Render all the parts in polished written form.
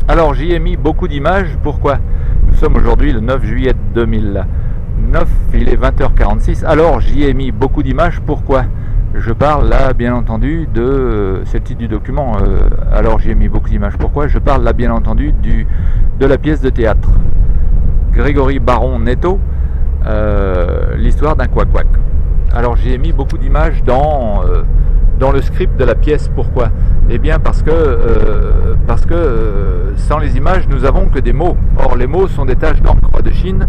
Alors j'y ai mis beaucoup d'images, pourquoi? Nous sommes aujourd'hui le 9 juillet 2009, il est 20h46, alors j'y ai mis beaucoup d'images, pourquoi? Je parle là bien entendu de, c'est le titre du document, alors j'y ai mis beaucoup d'images, pourquoi? Je parle là bien entendu de la pièce de théâtre. Grégory Baron Netto, l'histoire d'un couac-couac. Alors j'y ai mis beaucoup d'images dans le script de la pièce, pourquoi? Eh bien parce que sans les images nous avons que des mots. Or les mots sont des taches d'encre de Chine,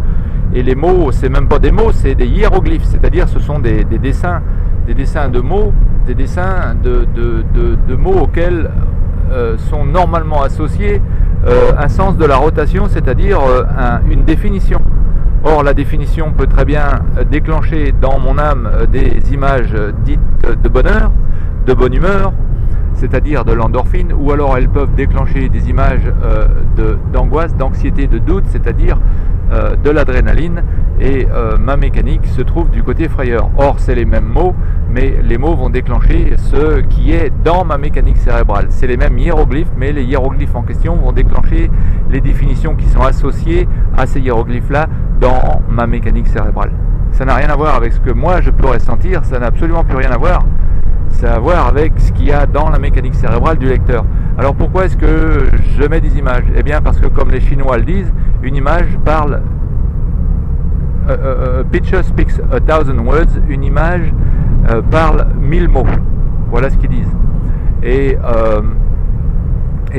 et les mots c'est même pas des mots, c'est des hiéroglyphes, c'est-à-dire ce sont des dessins de mots, des dessins de mots auxquels sont normalement associés un sens de la rotation, c'est-à-dire une définition. Or la définition peut très bien déclencher dans mon âme des images dites de bonheur, de bonne humeur, c'est-à-dire de l'endorphine, ou alors elles peuvent déclencher des images d'angoisse, d'anxiété, de doute, c'est-à-dire de l'adrénaline, et ma mécanique se trouve du côté frayeur. Or c'est les mêmes mots, mais les mots vont déclencher ce qui est dans ma mécanique cérébrale. C'est les mêmes hiéroglyphes, mais les hiéroglyphes en question vont déclencher les définitions qui sont associées à ces hiéroglyphes-là dans ma mécanique cérébrale. Ça n'a rien à voir avec ce que moi je peux ressentir, ça n'a absolument plus rien à voir. Ça a à voir avec ce qu'il y a dans la mécanique cérébrale du lecteur. Alors pourquoi est-ce que je mets des images? Eh bien parce que comme les Chinois le disent, une image parle, a picture speaks 1,000 words, une image parle 1000 mots. Voilà ce qu'ils disent. Et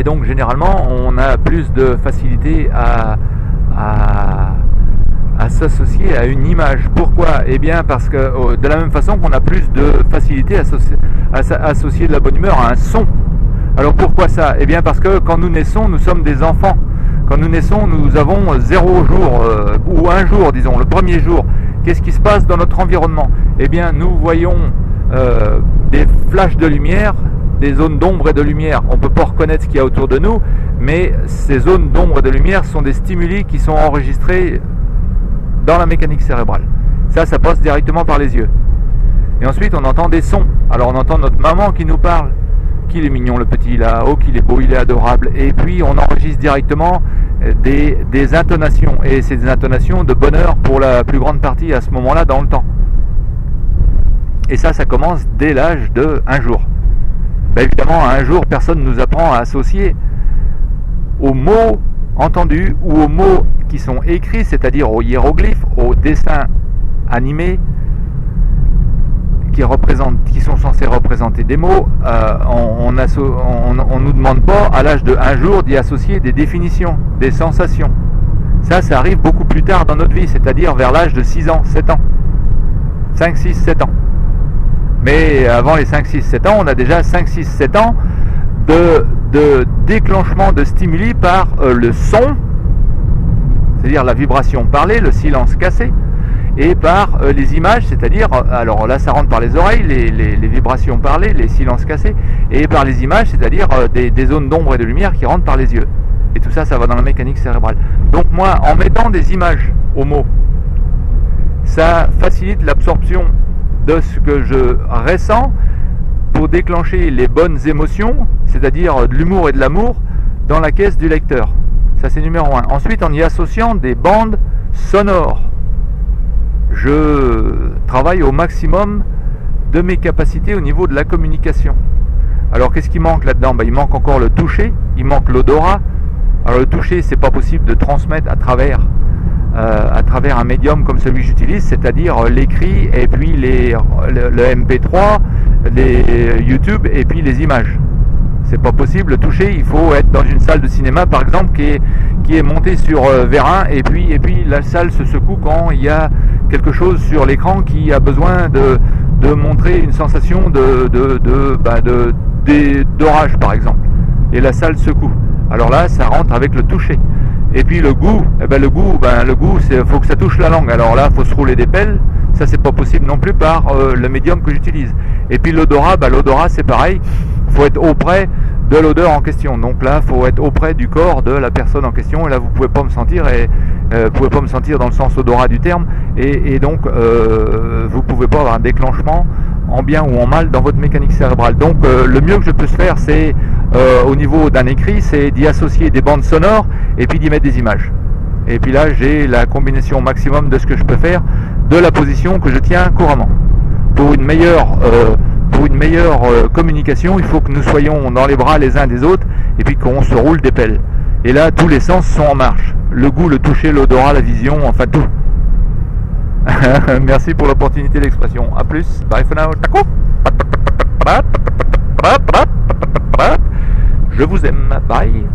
donc généralement on a plus de facilité à s'associer à une image. Pourquoi? Eh bien parce que de la même façon qu'on a plus de facilité à associer de la bonne humeur à un son. Alors pourquoi ça? Eh bien parce que quand nous naissons, nous sommes des enfants. Quand nous naissons, nous avons 0 jour, ou 1 jour, disons, le premier jour. Qu'est-ce qui se passe dans notre environnement? Eh bien nous voyons des flashs de lumière, des zones d'ombre et de lumière. On ne peut pas reconnaître ce qu'il y a autour de nous, mais ces zones d'ombre et de lumière sont des stimuli qui sont enregistrés dans la mécanique cérébrale. Ça passe directement par les yeux. Et ensuite on entend des sons. Alors on entend notre maman qui nous parle, qu'il est mignon le petit là, oh qu'il est beau, il est adorable. Et puis on enregistre directement des intonations. Et c'est des intonations de bonheur pour la plus grande partie à ce moment-là dans le temps. Et ça commence dès l'âge de 1 jour. Ben évidemment à 1 jour personne ne nous apprend à associer aux mots entendus ou aux mots qui sont écrits, c'est-à-dire aux hiéroglyphes, aux dessins animés qui sont censés représenter des mots. On nous demande pas à l'âge de 1 jour d'y associer des définitions, des sensations. Ça arrive beaucoup plus tard dans notre vie, c'est-à-dire vers l'âge de 6 ans, 7 ans, 5, 6, 7 ans. Mais avant les 5, 6, 7 ans, on a déjà 5, 6, 7 ans de déclenchement de stimuli par le son, c'est-à-dire la vibration parlée, le silence cassé, et par les images, c'est-à-dire, alors là ça rentre par les oreilles, les vibrations parlées, les silences cassés, et par les images, c'est-à-dire des zones d'ombre et de lumière qui rentrent par les yeux. Et tout ça, ça va dans la mécanique cérébrale. Donc moi, en mettant des images aux mots, ça facilite l'absorption de ce que je ressens pour déclencher les bonnes émotions, c'est-à-dire de l'humour et de l'amour, dans la caisse du lecteur. Ça c'est numéro 1. Ensuite, en y associant des bandes sonores, je travaille au maximum de mes capacités au niveau de la communication. Alors qu'est-ce qui manque là-dedans? Il manque encore le toucher, il manque l'odorat. Alors le toucher, c'est pas possible de transmettre à travers un médium comme celui que j'utilise, c'est-à-dire l'écrit et puis le MP3, les YouTube et puis les images. C'est pas possible. Le toucher, il faut être dans une salle de cinéma par exemple qui est montée sur vérin, et puis la salle se secoue quand il y a quelque chose sur l'écran qui a besoin de montrer une sensation d'orage par exemple, et la salle secoue. Alors là ça rentre avec le toucher. Et puis le goût, le goût, faut que ça touche la langue. Alors là, faut se rouler des pelles. Ça, c'est pas possible non plus par le médium que j'utilise. Et puis l'odorat, l'odorat, c'est pareil. Faut être auprès de l'odeur en question. Donc là, faut être auprès du corps de la personne en question. Et là, vous pouvez pas me sentir. Vous pouvez pas me sentir dans le sens odorat du terme, et donc vous pouvez pas avoir un déclenchement en bien ou en mal dans votre mécanique cérébrale. Donc le mieux que je peux faire, c'est au niveau d'un écrit, c'est d'y associer des bandes sonores et puis d'y mettre des images. Et puis là, j'ai la combinaison maximum de ce que je peux faire de la position que je tiens couramment. Pour une meilleure communication, il faut que nous soyons dans les bras les uns des autres et puis qu'on se roule des pelles. Et là, tous les sens sont en marche. Le goût, le toucher, l'odorat, la vision, enfin tout. Merci pour l'opportunité d'expression. A plus. Bye for now. Je vous aime. Bye.